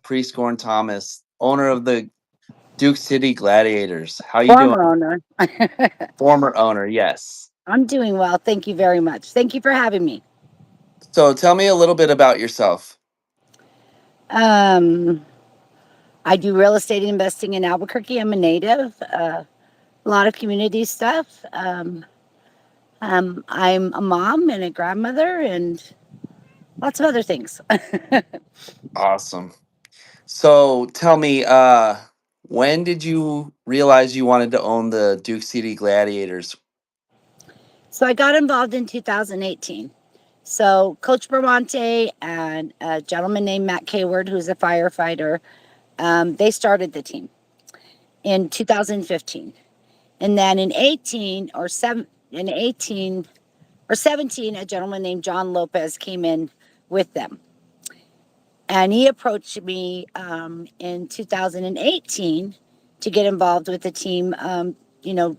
Prescorn Thomas, owner of the Duke City Gladiators. How you doing? Former owner. Former owner, yes. I'm doing well. Thank you very much. Thank you for having me. So tell me a little bit about yourself. Um, I do real estate investing in Albuquerque. I'm a native. A lot of community stuff. I'm a mom and a grandmother and lots of other things. Awesome. So tell me, when did you realize you wanted to own the Duke City Gladiators? So I got involved in 2018. So Coach Bramante and a gentleman named Matt Kayward, who's a firefighter, they started the team in 2015. And then in 18 or 17, a gentleman named John Lopez came in with them. And he approached me in 2018 to get involved with the team, you know,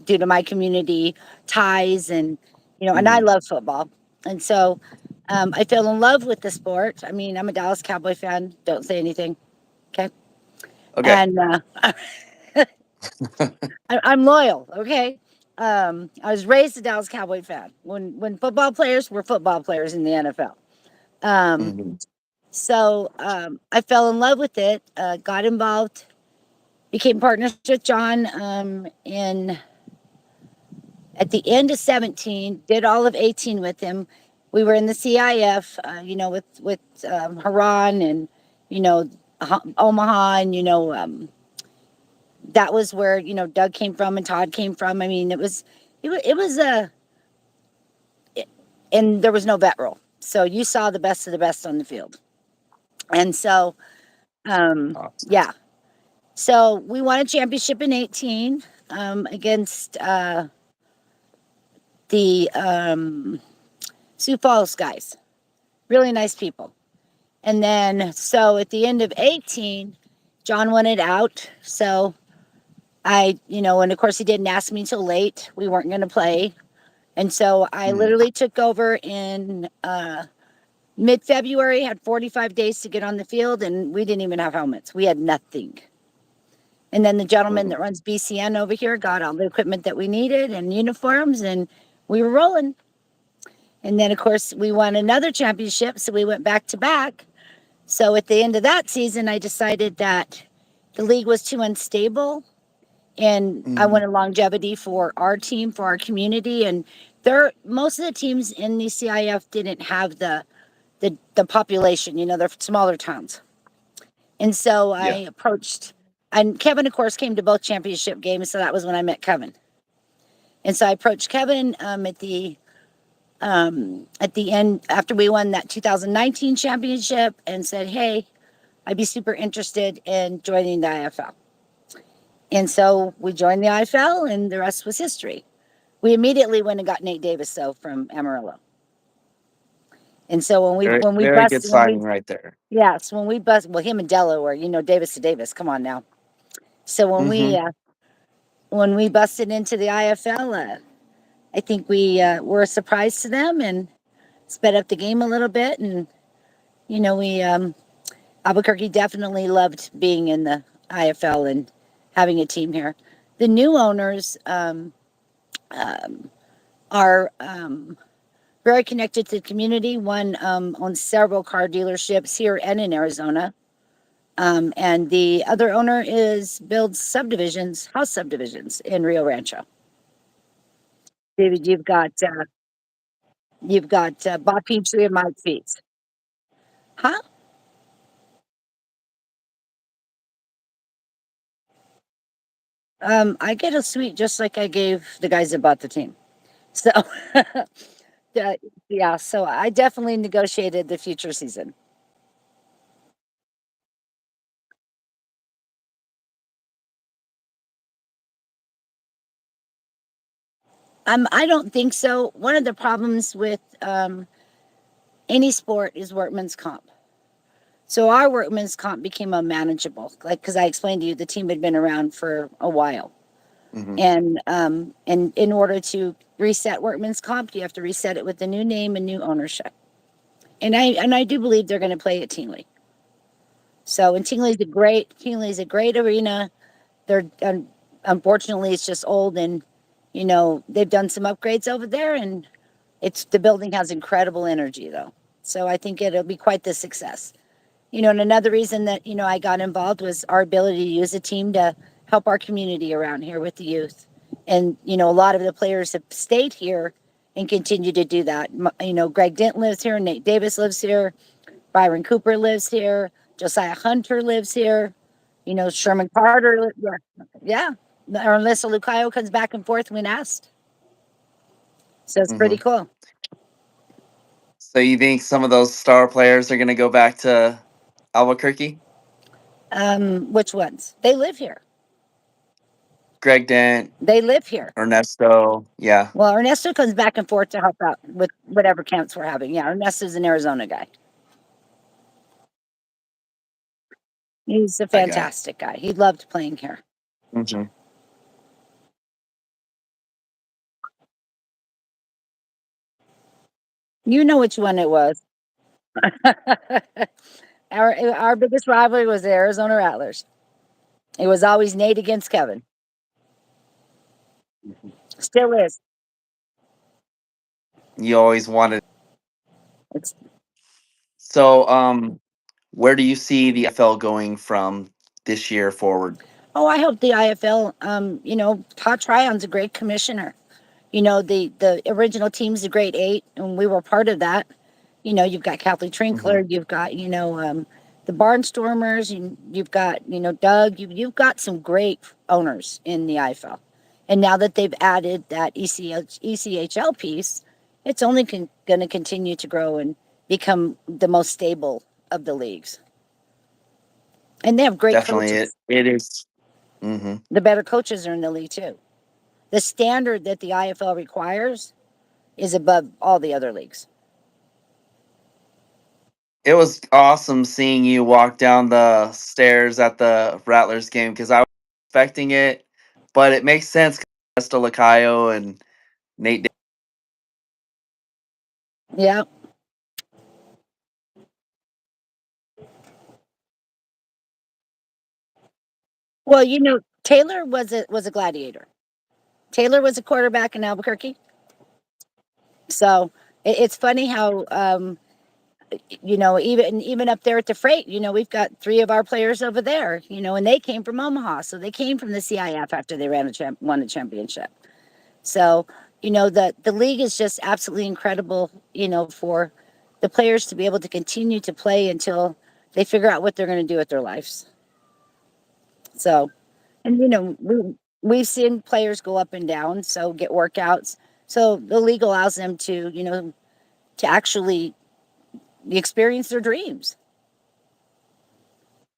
due to my community ties and I Mhm. love football. And so I fell in love with the sport. I mean, I'm a Dallas Cowboy fan. Don't say anything. Okay. Okay. And I'm loyal. Okay. I was raised a Dallas Cowboy fan. When football players were football players in the NFL. Um, Mhm. so I fell in love with it. Got involved. Became partners with John in at the end of 17. Did all of 18 with him. We were in the CIF. With Haran and you know Omaha and that was where Doug came from and Todd came from. I mean, it was a and there was no vet role, so you saw the best of the best on the field. And so, Awesome. yeah, so we won a championship in 18 against the Sioux Falls guys. Really nice people. And then, so at the end of 18, John wanted out. So and of course, he didn't ask me till late. We weren't going to play. And so I Mhm. literally took over in mid February, had 45 days to get on the field, and we didn't even have helmets. We had nothing. And then the gentleman Mhm. that runs BCN over here got all the equipment that we needed and uniforms, and we were rolling. And then, of course, we won another championship, so we went back to back. So at the end of that season, I decided that the league was too unstable, and I Mhm. wanted longevity for our team, for our community. And most of the teams in the CIF didn't have the population. They're smaller towns. And so I Yeah. approached, and Kevin, of course, came to both championship games. So that was when I met Kevin. And so I approached Kevin at the end after we won that 2019 championship and said, "Hey, I'd be super interested in joining the IFL." And so we joined the IFL, and the rest was history. We immediately went and got Nate Davis though from Amarillo. And so when we Very, when we very good busted when we signing right there. yes when we bust well him and Dello were Davis to Davis. Come on now. So Hmm. when we busted into the IFL, I think we were a surprise to them and sped up the game a little bit. And we Albuquerque definitely loved being in the IFL and having a team here. The new owners um, are very connected to the community. One owns several car dealerships here and in Arizona. And the other owner builds house subdivisions in Rio Rancho. David, you've got Bob Petrie and Mike Feets. Huh? I get a suite just like I gave the guys that bought the team. So, yeah, yeah. So I definitely negotiated the future season. I don't think so. One of the problems with any sport is workman's comp. So our workman's comp became unmanageable, like because I explained to you the team had been around for a while, Hmm. and in order to reset workman's comp, you have to reset it with a new name and new ownership. And I do believe they're going to play it teamly. So, and Tingley's a great arena. They're unfortunately it's just old, and they've done some upgrades over there, and the building has incredible energy though. So I think it'll be quite the success. And another reason that I got involved was our ability to use a team to help our community around here with the youth. And a lot of the players have stayed here and continue to do that. Greg Dent lives here, Nate Davis lives here, Byron Cooper lives here, Josiah Hunter lives here. Sherman Carter. Yeah. Or unless Lucayo comes back and forth when asked. So it's pretty Hmm. cool. So you think some of those star players are going to go back to Albuquerque? Which ones? They live here. Greg Dent, They live here. Ernesto. Yeah. Well, Ernesto comes back and forth to help out with whatever camps we're having. Yeah, Ernesto's an Arizona guy. He's a That guy. fantastic guy. He loved playing here. Hmm. You know which one it was. our biggest rivalry was the Arizona Rattlers. It was always Nate against Kevin. Still is. You always wanted. It's So, where do you see the FL going from this year forward? Oh, I hope the IFL. Todd Tryon's a great commissioner. The original team's the Great Eight, and we were part of that. You've got Kathleen Hmm. Trinkler, you've got the Barnstormers, you've got Doug. You've got some great owners in the IFL, and now that they've added that ECHL piece, it's only going to continue to grow and become the most stable of the leagues. And they have great Definitely, it coaches. it is. Hmm. The better coaches are in the league too. The standard that the IFL requires is above all the other leagues. It was awesome seeing you walk down the stairs at the Rattlers game because I was expecting it, but it makes sense. Ernesto Lacayo and Nate. Yeah. Well, Taylor was a gladiator. Taylor was a quarterback in Albuquerque. So it's funny how even up there at the freight, we've got three of our players over there, and they came from Omaha, so they came from the CIF after they won a championship. So the league is just absolutely incredible, for the players to be able to continue to play until they figure out what they're going to do with their lives. So, and we've seen players go up and down, so get workouts. So the league allows them to actually experience their dreams.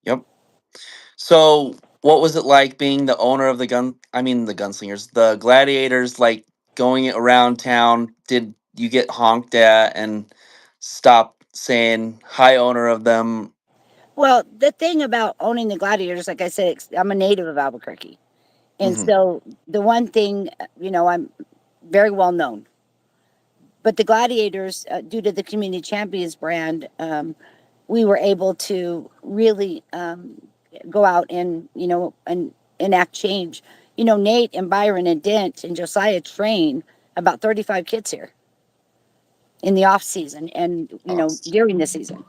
Yep. So, what was it like being the owner of the gun? I mean, the gunslingers, the gladiators, like going around town? Did you get honked at and stop saying hi, owner of them? Well, the thing about owning the gladiators, like I said, I'm a native of Albuquerque, and Hmm. so the one thing, I'm very well known. But the gladiators, due to the community champions brand, we were able to really go out and and enact change. Nate and Byron and Dent and Josiah train about 35 kids here in the off season and Awesome. during the season.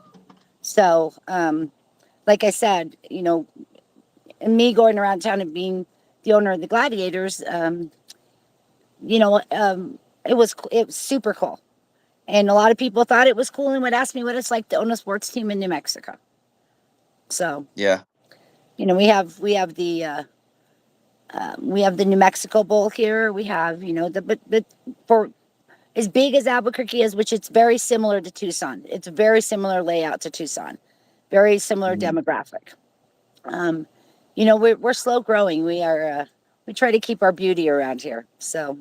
So, like I said, and me going around town and being the owner of the gladiators, you know, um, it was super cool. And a lot of people thought it was cool and would ask me what it's like to own a sports team in New Mexico. So, Yeah. we have the New Mexico Bowl here. We have but for as big as Albuquerque is, which it's very similar to Tucson. It's a very similar layout to Tucson, very similar Mhm. demographic. Um, we're slow growing. We try to keep our beauty around here. So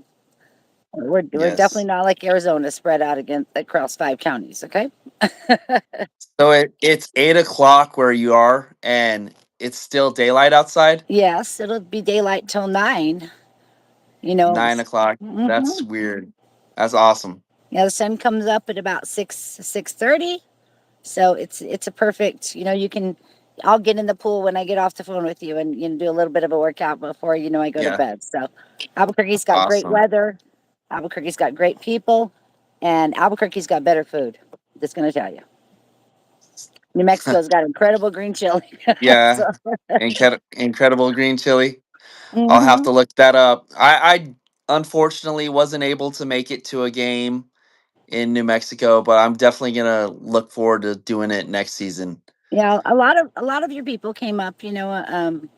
we're definitely Yes. not like Arizona, spread out against across 5 counties. Okay. So it's 8 o'clock where you are, and it's still daylight outside. Yes, it'll be daylight till 9. You know. 9 o'clock. That's Mhm. weird. That's awesome. Yeah, the sun comes up at about 6:30. So it's a perfect. You can I'll get in the pool when I get off the phone with you and do a little bit of a workout before I go to Yeah, bed. So Albuquerque's got great awesome. weather. Albuquerque's got great people, and Albuquerque's got better food. Just gonna tell you, New Mexico's got incredible green chili. Yeah, So, incredible green chili. I'll have hmm to look that up. I unfortunately wasn't able to make it to a game in New Mexico, but I'm definitely gonna look forward to doing it next season. yeah, a lot of your people came up.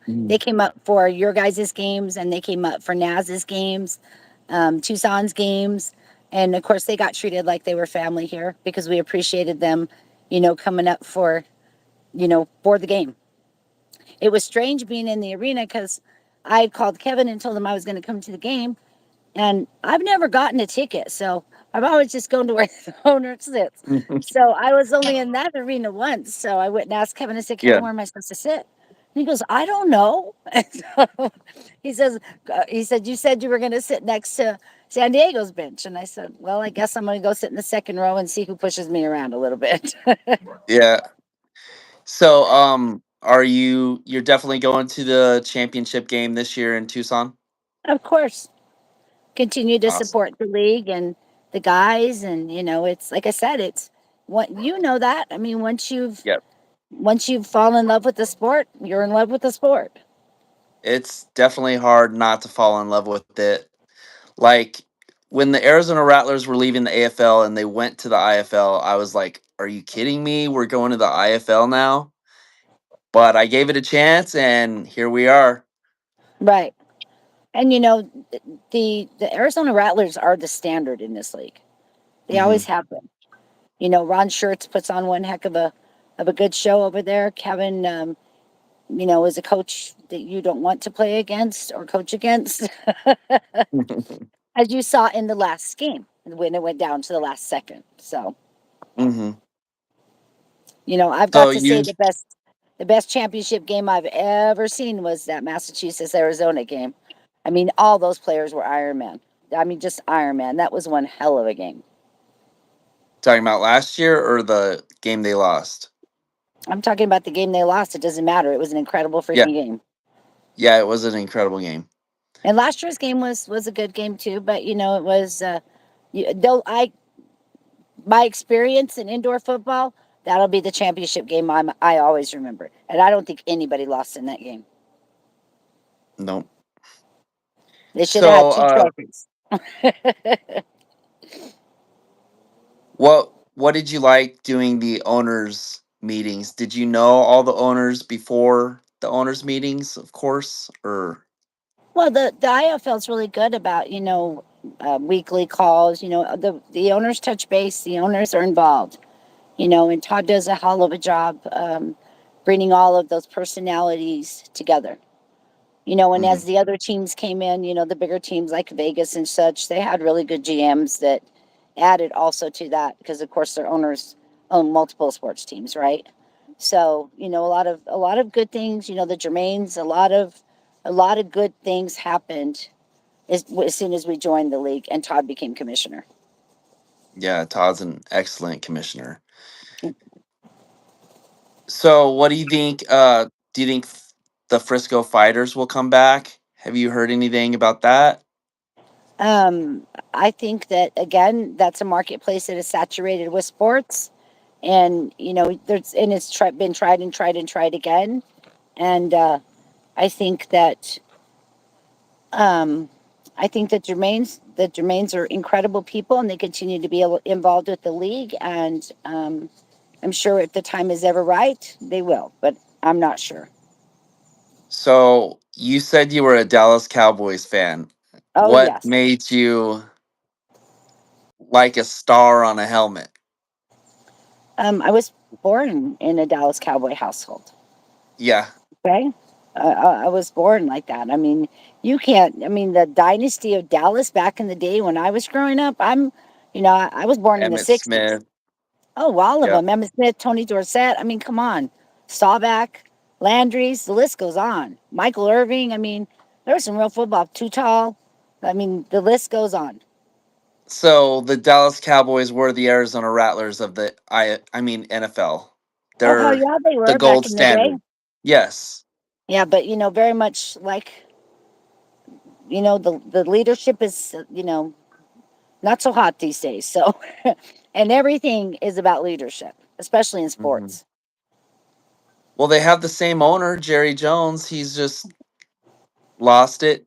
Mhm. They came up for your guys' games, and they came up for Naz's games, Tucson's games, and of course they got treated like they were family here because we appreciated them, coming up for the game. It was strange being in the arena because I had called Kevin and told him I was going to come to the game, and I've never gotten a ticket, so I've always just gone to where the owner sits. So I was only in that arena once. So I went and asked Kevin. I said, Yeah, "Kevin, where am I supposed to sit?" And he goes, "I don't know." And so he says, "He said you said you were going to sit next to San Diego's bench," and I said, "Well, I guess I'm going to go sit in the second row and see who pushes me around a little bit." yeah. So, are you're definitely going to the championship game this year in Tucson? Of course, continue to Awesome. support the league and the guys, and it's like I said, it's what that. I mean, Yep. once you fall in love with the sport, you're in love with the sport. It's definitely hard not to fall in love with it. Like when the Arizona Rattlers were leaving the AFL and they went to the IFL, I was like, "Are you kidding me? We're going to the IFL now?" But I gave it a chance, and here we are. Right. And the Arizona Rattlers are the standard in this league. They Hmm. always have been. Ron Schertz puts on one heck of a good show over there. Kevin, is a coach that you don't want to play against or coach against, as you saw in the last game when it went down to the last second. So, Hmm. I've So got to say you the best championship game I've ever seen was that Massachusetts Arizona game. I mean, all those players were Iron Man. I mean, just Iron Man. That was one hell of a game. talking about last year or the game they lost? I'm talking about the game they lost. It doesn't matter. It was an incredible Yeah, freaking game. yeah, it was an incredible game. And last year's game was a good game too. But it was though my experience in indoor football. That'll be the championship game I always remember. And I don't think anybody lost in that game. Nope. They should have had So, two trophies. what did you like doing the owners meetings? Did you know all the owners before the owners meetings, of course, or Well, the IFL is really good about weekly calls. The owners touch base. The owners are involved. And Todd does a hell of a job bringing all of those personalities together. And Mhm. as the other teams came in, the bigger teams like Vegas and such, they had really good GMs that added also to that because, of course, their owners own multiple sports teams, right? So a lot of good things. The Germains, a lot of good things happened as soon as we joined the league and Todd became commissioner. Yeah, Todd's an excellent commissioner. So, what do you think? Do you think the Frisco Fighters will come back? Have you heard anything about that? Um, I think that again, that's a marketplace that is saturated with sports, and it's been tried and tried and tried again, and I think that um, I think that Jermaines are incredible people, and they continue to be involved with the league, and I'm sure if the time is ever right, they will, but I'm not sure. So, you said you were a Dallas Cowboys fan. Oh What yes, made you like a star on a helmet? I was born in a Dallas Cowboy household. Yeah, Okay. I was born like that. I mean, you can't. I mean, the dynasty of Dallas back in the day when I was growing up. I was born in the Emmett '60s. Smith. Oh, all of Yep. them. Emmitt Smith, Tony Dorsett. I mean, come on, Staubach, Landry's. The list goes on. Michael Irving. I mean, there was some real football. Too tall. I mean, the list goes on. So the Dallas Cowboys were the Arizona Rattlers of the I mean NFL. Oh hell They're yeah, they the were back gold in the day. standard. Yes. Yeah, but very much like the leadership is not so hot these days. So, and everything is about leadership, especially in Hmm. sports. Well, they have the same owner, Jerry Jones. He's just lost it.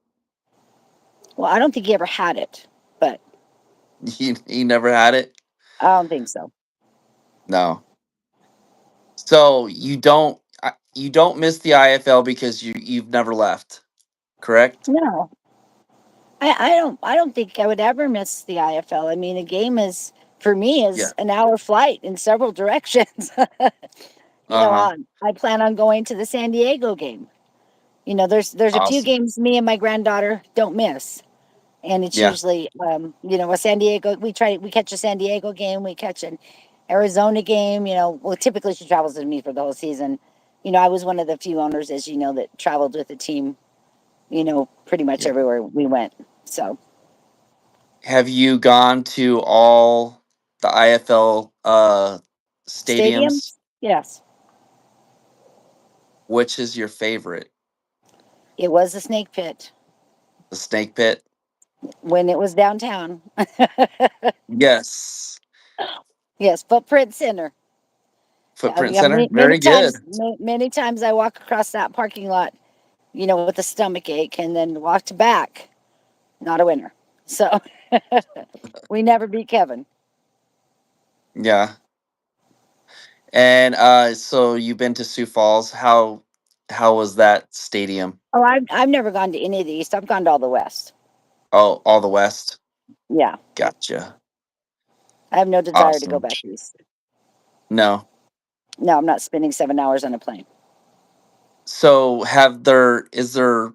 Well, I don't think he ever had it, but He never had it. I don't think so. No. So you don't miss the IFL because you've never left, correct? No, I don't think I would ever miss the IFL. I mean, a game is for me Yeah. is an hour flight in several directions. Uh huh. I plan on going to the San Diego game. There's a few Awesome. games me and my granddaughter don't miss, and it's Yeah. usually a San Diego. We catch a San Diego game, we catch an Arizona game. Well, typically she travels with me for the whole season. I was one of the few owners, as you know, that traveled with the team. Pretty much Yeah. everywhere we went. So Have you gone to all the IFL stadiums? stadiums, yes, Which is your favorite? it was the Snake Pit The Snake Pit? when it was downtown. Yes. Yes, Footprint Center. Yeah, Footprint yeah. Center? Many Very good. times, many times I walk across that parking lot, with a stomach ache, and then walked back. Not a winner. So we never beat Kevin. Yeah. And so you've been to Sioux Falls. How was that stadium? Oh, I've never gone to any of the East. I've gone to all the West. Oh, all the West. Yeah, Gotcha. I have no desire to go Awesome. back East. No. No, I'm not spending 7 hours on a plane. So is there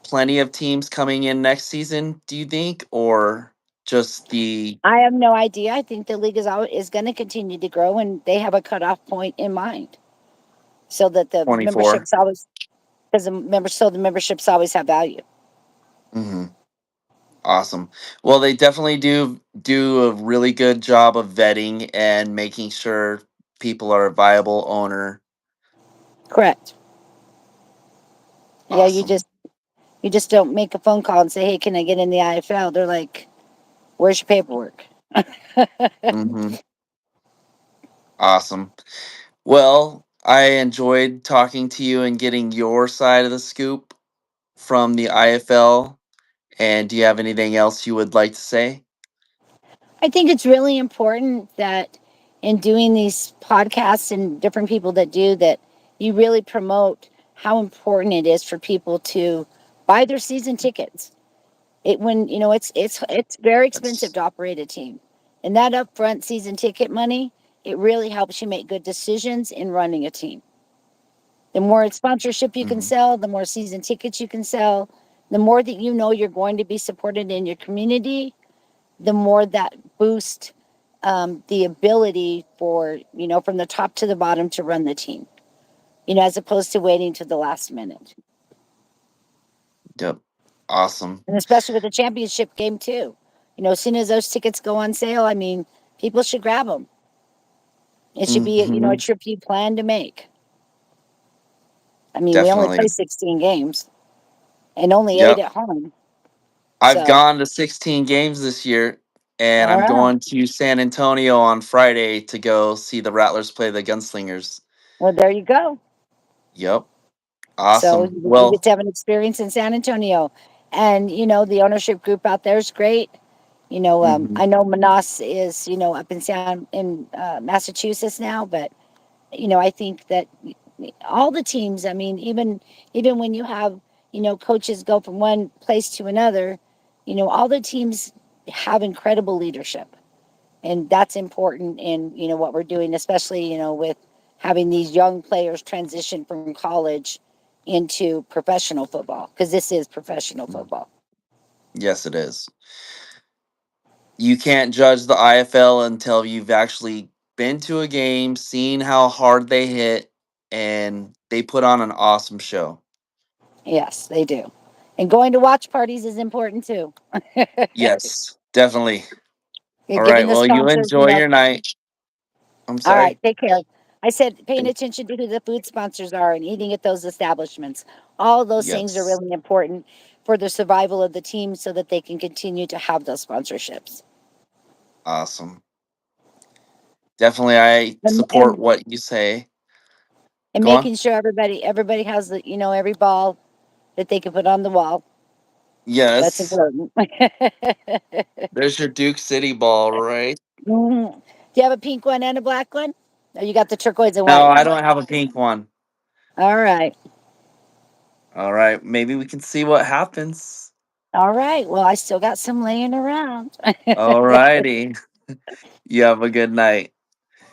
plenty of teams coming in next season, do you think? Or just the I have no idea. I think the league is going to continue to grow, and they have a cutoff point in mind, so that the 24? memberships always so the memberships always have value. Hmm. Awesome. Well, they definitely do a really good job of vetting and making sure people are a viable owner. Correct. Yeah, Awesome. you just don't make a phone call and say, "Hey, can I get in the IFL?" They're like, "Where's your paperwork?" Hmm. Awesome. Well, I enjoyed talking to you and getting your side of the scoop from the IFL. And do you have anything else you would like to say? I think it's really important that in doing these podcasts and different people that do that, you really promote how important it is for people to buy their season tickets. It when it's very expensive That's to operate a team, and that upfront season ticket money, it really helps you make good decisions in running a team. The more sponsorship you can mhm, sell, the more season tickets you can sell, the more that you're going to be supported in your community, the more that boosts the ability for from the top to the bottom to run the team. As opposed to waiting to the last minute, yep. Awesome. and especially with the championship game too. As soon as those tickets go on sale, I mean, people should grab them. It should be a Hmm. trip you plan to make. I mean, we only play Definitely. 16 games and only eight Yep. at home. I've So, gone to 16 games this year, and all I'm right. going to San Antonio on Friday to go see the Rattlers play the Gunslingers. Well, there you go. Yep. So Awesome. you get Well, to have an experience in San Antonio, and the ownership group out there is great. mhm, I know Manas is up in Massachusetts now, but I think that all the teams. I mean, even when you have coaches go from one place to another, all the teams have incredible leadership, and that's important in what we're doing, especially with having these young players transition from college into professional football, because this is professional mhm. football. Yes, it is. You can't judge the IFL until you've actually been to a game, seen how hard they hit, and they put on an awesome show. Yes, they do. And going to watch parties is important too. Yes, definitely. You're All giving right. the Well, you sponsors, enjoy your night. I'm all right, sorry. take care. I said paying attention to who the food sponsors are and eating at those establishments. All of those things are Yes. really important for the survival of the team so that they can continue to have those sponsorships. Awesome. Definitely, I And support and, what you say. and Go on. making sure everybody has the every ball that they can put on the wall. That's Yes. important. There's your Duke City ball, right? Mhm. Do you have a pink one and a black one? Or you got the turquoise and No, white I one? don't have a pink one. All right. All right, maybe we can see what happens. All right. Well, I still got some laying around. All righty. You have a good night.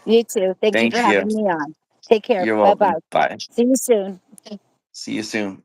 You too. Thank you for Thank you. having me on. Take care. You're Bye bye. welcome. Bye. See you soon. See you soon.